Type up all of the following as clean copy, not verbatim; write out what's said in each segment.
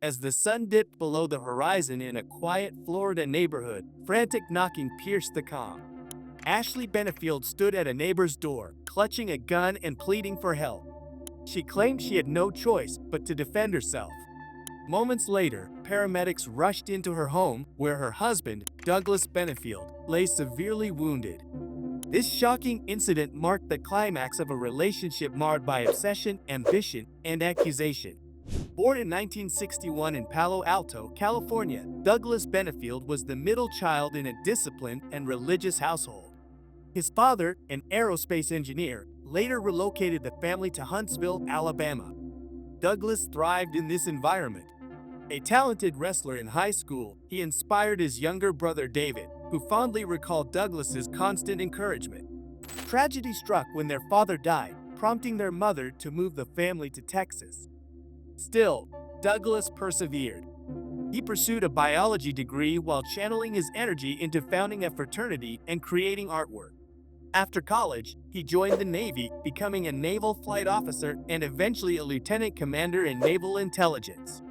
As the sun dipped below the horizon in a quiet Florida neighborhood, frantic knocking pierced the calm. Ashley Benefield stood at a neighbor's door, clutching a gun and pleading for help. She claimed she had no choice but to defend herself. Moments later, paramedics rushed into her home where her husband, Douglas Benefield, lay severely wounded. This shocking incident marked the climax of a relationship marred by obsession, ambition, and accusation. Born in 1961 in Palo Alto, California, Douglas Benefield was the middle child in a disciplined and religious household. His father, an aerospace engineer, later relocated the family to Huntsville, Alabama. Douglas thrived in this environment. A talented wrestler in high school, he inspired his younger brother David, who fondly recalled Douglas's constant encouragement. Tragedy struck when their father died, prompting their mother to move the family to Texas. Still, Douglas persevered. He pursued a biology degree while channeling his energy into founding a fraternity and creating artwork. After college, he joined the Navy, becoming a naval flight officer and eventually a lieutenant commander in naval intelligence.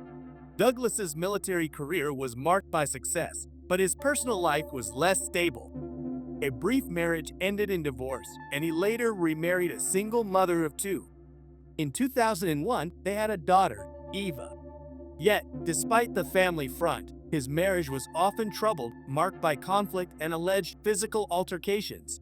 Douglas's military career was marked by success, but his personal life was less stable. A brief marriage ended in divorce, and he later remarried a single mother of two. In 2001, they had a daughter, Eva. Yet, despite the family front, his marriage was often troubled, marked by conflict and alleged physical altercations.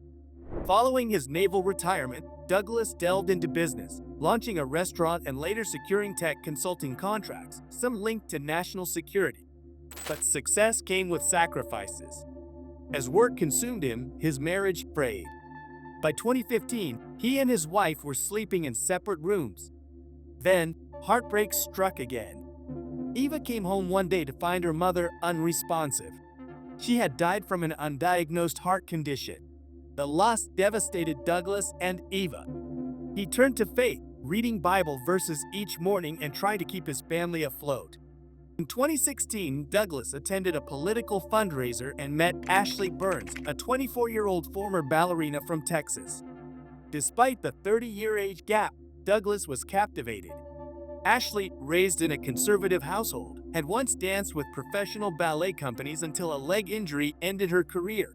Following his naval retirement, Douglas delved into business, launching a restaurant and later securing tech consulting contracts, some linked to national security. But success came with sacrifices. As work consumed him, his marriage frayed. By 2015, he and his wife were sleeping in separate rooms. Then, heartbreak struck again. Eva came home one day to find her mother unresponsive. She had died from an undiagnosed heart condition. The loss devastated Douglas and Eva. He turned to faith, reading Bible verses each morning and tried to keep his family afloat. In 2016, Douglas attended a political fundraiser and met Ashley Burns, a 24-year-old former ballerina from Texas. Despite the 30-year age gap, Douglas was captivated. Ashley, raised in a conservative household, had once danced with professional ballet companies until a leg injury ended her career.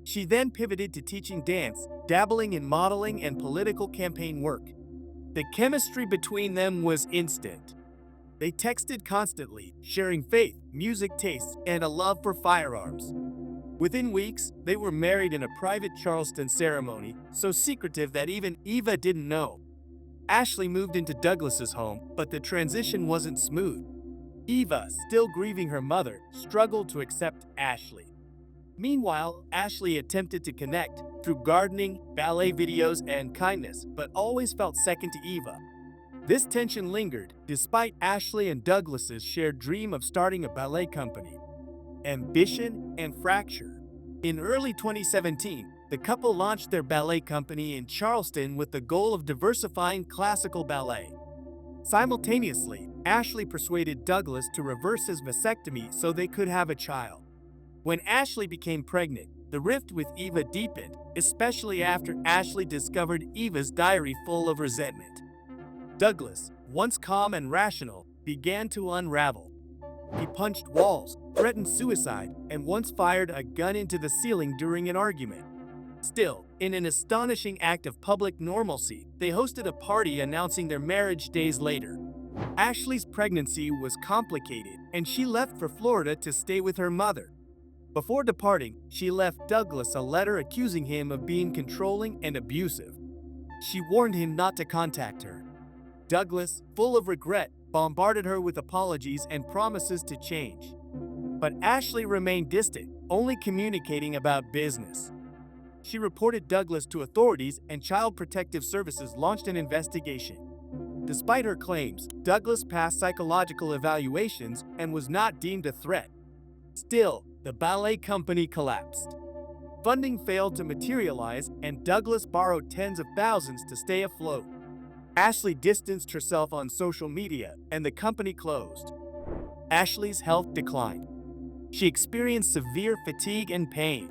She then pivoted to teaching dance, dabbling in modeling and political campaign work. The chemistry between them was instant. They texted constantly, sharing faith, music tastes, and a love for firearms. Within weeks, they were married in a private Charleston ceremony, so secretive that even Eva didn't know. Ashley moved into Douglas's home, but the transition wasn't smooth. Eva, still grieving her mother, struggled to accept Ashley. Meanwhile, Ashley attempted to connect through gardening, ballet videos, and kindness, but always felt second to Eva. This tension lingered, despite Ashley and Douglas's shared dream of starting a ballet company. Ambition and fracture. In early 2017, the couple launched their ballet company in Charleston with the goal of diversifying classical ballet. Simultaneously, Ashley persuaded Douglas to reverse his vasectomy so they could have a child. When Ashley became pregnant, the rift with Eva deepened, especially after Ashley discovered Eva's diary full of resentment. Douglas, once calm and rational, began to unravel. He punched walls, threatened suicide, and once fired a gun into the ceiling during an argument. Still, in an astonishing act of public normalcy, they hosted a party announcing their marriage days later. Ashley's pregnancy was complicated, and she left for Florida to stay with her mother. Before departing, she left Douglas a letter accusing him of being controlling and abusive. She warned him not to contact her. Douglas, full of regret, bombarded her with apologies and promises to change. But Ashley remained distant, only communicating about business. She reported Douglas to authorities, and Child Protective Services launched an investigation. Despite her claims, Douglas passed psychological evaluations and was not deemed a threat. Still, the ballet company collapsed. Funding failed to materialize, and Douglas borrowed tens of thousands to stay afloat. Ashley distanced herself on social media, and the company closed. Ashley's health declined. She experienced severe fatigue and pain.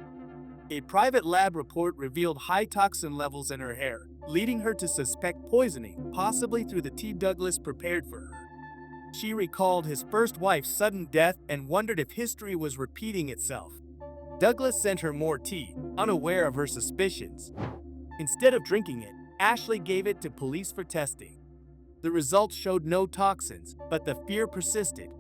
A private lab report revealed high toxin levels in her hair, leading her to suspect poisoning, possibly through the tea Douglas prepared for her. She recalled his first wife's sudden death and wondered if history was repeating itself. Douglas sent her more tea, unaware of her suspicions. Instead of drinking it, Ashley gave it to police for testing. The results showed no toxins, but the fear persisted.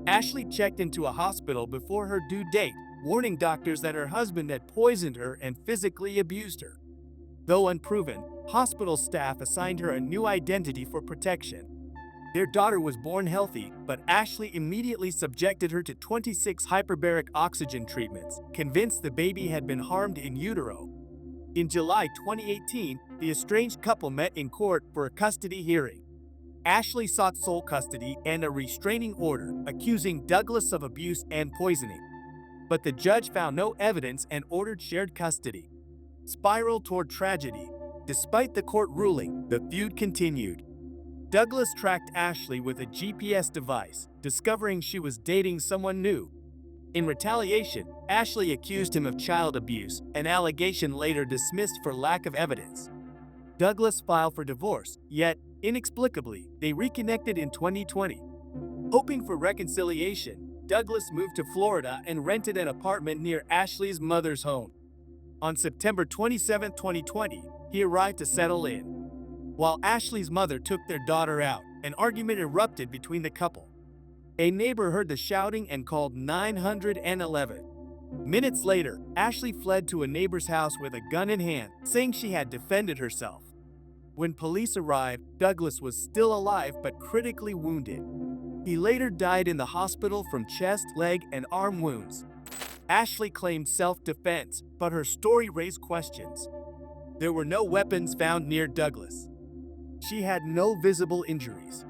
Ashley checked into a hospital before her due date, warning doctors that her husband had poisoned her and physically abused her. Though unproven, hospital staff assigned her a new identity for protection. Their daughter was born healthy, but Ashley immediately subjected her to 26 hyperbaric oxygen treatments, convinced the baby had been harmed in utero. In July 2018, the estranged couple met in court for a custody hearing. Ashley sought sole custody and a restraining order, accusing Douglas of abuse and poisoning. But the judge found no evidence and ordered shared custody. Spiraled toward tragedy. Despite the court ruling, the feud continued. Douglas tracked Ashley with a GPS device, discovering she was dating someone new. In retaliation, Ashley accused him of child abuse, an allegation later dismissed for lack of evidence. Douglas filed for divorce, yet, inexplicably, they reconnected in 2020. Hoping for reconciliation, Douglas moved to Florida and rented an apartment near Ashley's mother's home. On September 27, 2020, he arrived to settle in. While Ashley's mother took their daughter out, an argument erupted between the couple. A neighbor heard the shouting and called 911. Minutes later, Ashley fled to a neighbor's house with a gun in hand, saying she had defended herself. When police arrived, Douglas was still alive but critically wounded. He later died in the hospital from chest, leg, and arm wounds. Ashley claimed self-defense, but her story raised questions. There were no weapons found near Douglas. She had no visible injuries.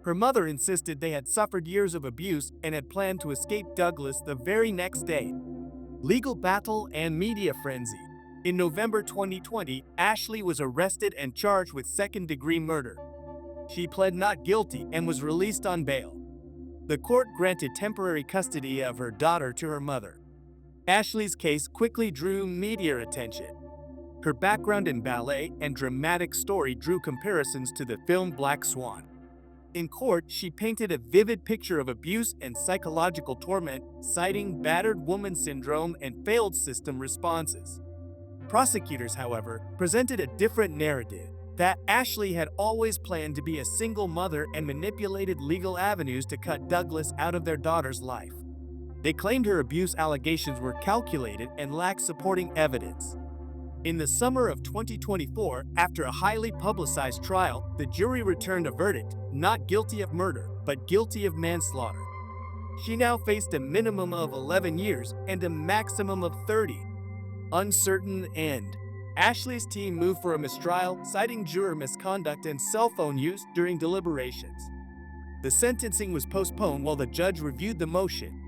Her mother insisted they had suffered years of abuse and had planned to escape Douglas the very next day. Legal battle and media frenzy. In November 2020, Ashley was arrested and charged with second-degree murder. She pled not guilty and was released on bail. The court granted temporary custody of her daughter to her mother. Ashley's case quickly drew media attention. Her background in ballet and dramatic story drew comparisons to the film Black Swan. In court, she painted a vivid picture of abuse and psychological torment, citing battered woman syndrome and failed system responses. Prosecutors, however, presented a different narrative, that Ashley had always planned to be a single mother and manipulated legal avenues to cut Douglas out of their daughter's life. They claimed her abuse allegations were calculated and lacked supporting evidence. In the summer of 2024, after a highly publicized trial, the jury returned a verdict, not guilty of murder, but guilty of manslaughter. She now faced a minimum of 11 years and a maximum of 30. Uncertain end. Ashley's team moved for a mistrial, citing juror misconduct and cell phone use during deliberations. The sentencing was postponed while the judge reviewed the motion.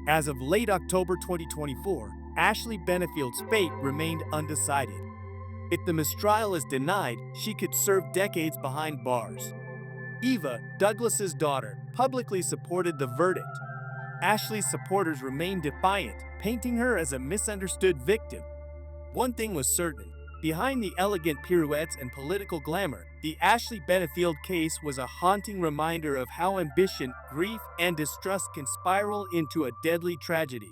As of late October 2024, Ashley Benefield's fate remained undecided. If the mistrial is denied, she could serve decades behind bars. Eva, Douglas's daughter, publicly supported the verdict. Ashley's supporters remained defiant, painting her as a misunderstood victim. One thing was certain: behind the elegant pirouettes and political glamour, the Ashley Benefield case was a haunting reminder of how ambition, grief, and distrust can spiral into a deadly tragedy.